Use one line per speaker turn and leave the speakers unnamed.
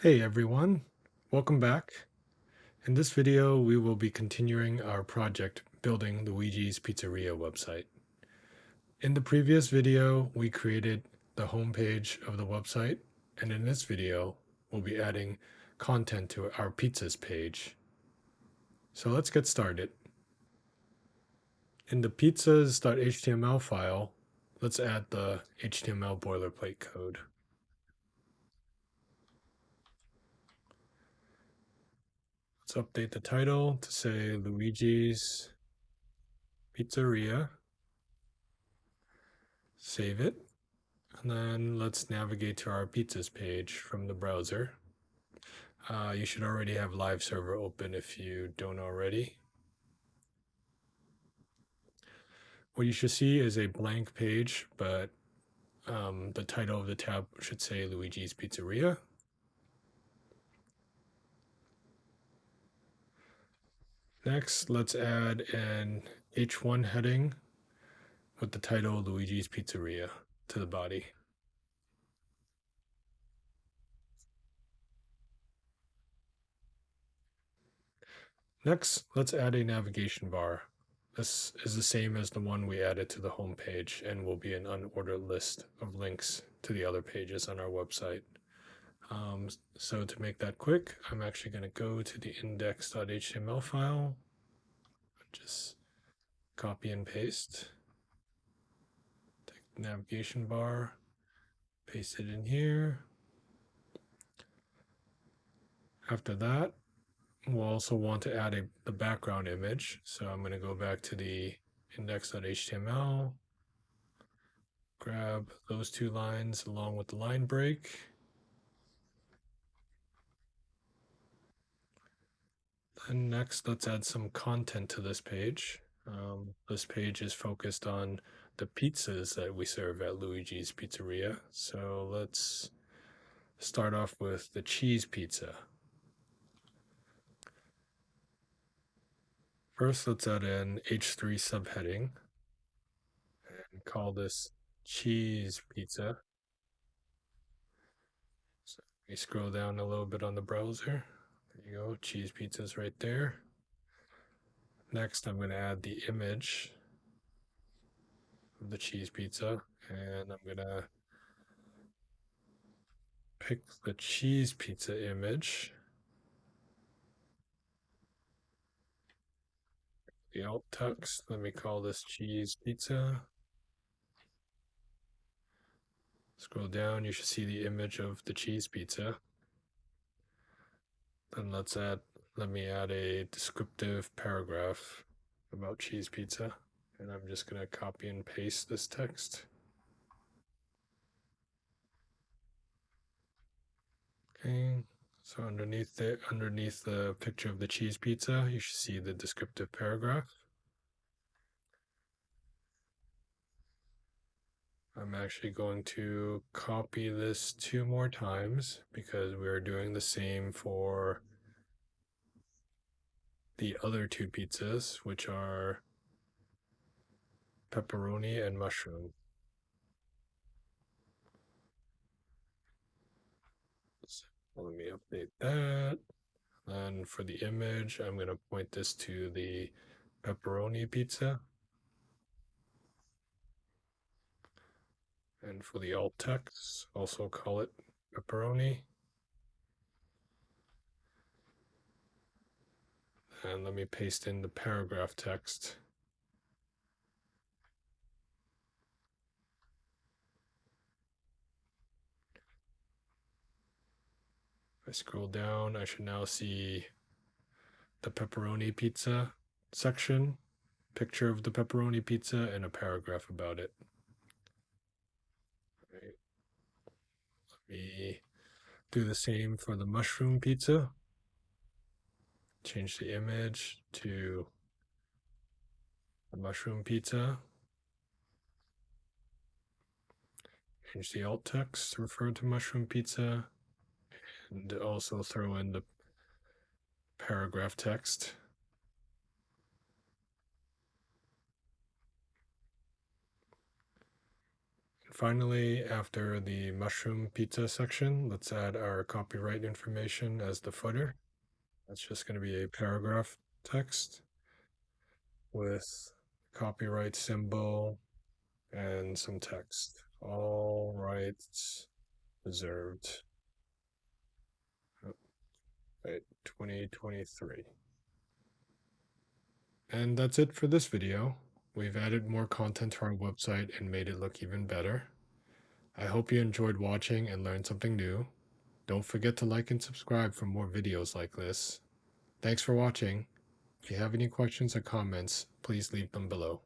Hey everyone, welcome back. In this video, we will be continuing our project building Luigi's Pizzeria website. In the previous video, we created the homepage of the website, and in this video, we'll be adding content to our pizzas page. So let's get started. In the pizzas.html file, let's add the HTML boilerplate code. Let's update the title to say Luigi's Pizzeria. Save it. And then let's navigate to our pizzas page from the browser. You should already have live server open if you don't already. What you should see is a blank page, but the title of the tab should say Luigi's Pizzeria. Next, let's add an H1 heading with the title Luigi's Pizzeria to the body. Next, let's add a navigation bar. This is the same as the one we added to the home page and will be an unordered list of links to the other pages on our website. So to make that quick, I'm actually going to go to the index.html file, just copy and paste, take the navigation bar, paste it in here. After that, we'll also want to add the background image. So I'm going to go back to the index.html, grab those two lines along with the line break. And next, let's add some content to this page. This page is focused on the pizzas that we serve at Luigi's Pizzeria. So let's start off with the cheese pizza. First, let's add an H3 subheading and call this cheese pizza. So we scroll down a little bit on the browser. There you go, cheese pizza's right there. Next, I'm going to add the image of the cheese pizza, and I'm going to pick the cheese pizza image. The alt text, let me call this cheese pizza. Scroll down, you should see the image of the cheese pizza. Then let me add a descriptive paragraph about cheese pizza. And I'm just going to copy and paste this text. Okay, so underneath the picture of the cheese pizza, you should see the descriptive paragraph. I'm actually going to copy this 2 more times because we're doing the same for the other 2 pizzas, which are pepperoni and mushroom. So let me update that. And for the image, I'm going to point this to the pepperoni pizza. And for the alt text, also call it pepperoni. And let me paste in the paragraph text. If I scroll down, I should now see the pepperoni pizza section, picture of the pepperoni pizza, and a paragraph about it. Right. Let me do the same for the mushroom pizza. Change the image to the mushroom pizza. Change the alt text to refer to mushroom pizza. And also throw in the paragraph text. Finally, after the mushroom pizza section, let's add our copyright information as the footer. That's just going to be a paragraph text with copyright symbol and some text. All rights reserved. Oh, wait, 2023. And that's it for this video. We've added more content to our website and made it look even better. I hope you enjoyed watching and learned something new. Don't forget to like and subscribe for more videos like this. Thanks for watching. If you have any questions or comments, please leave them below.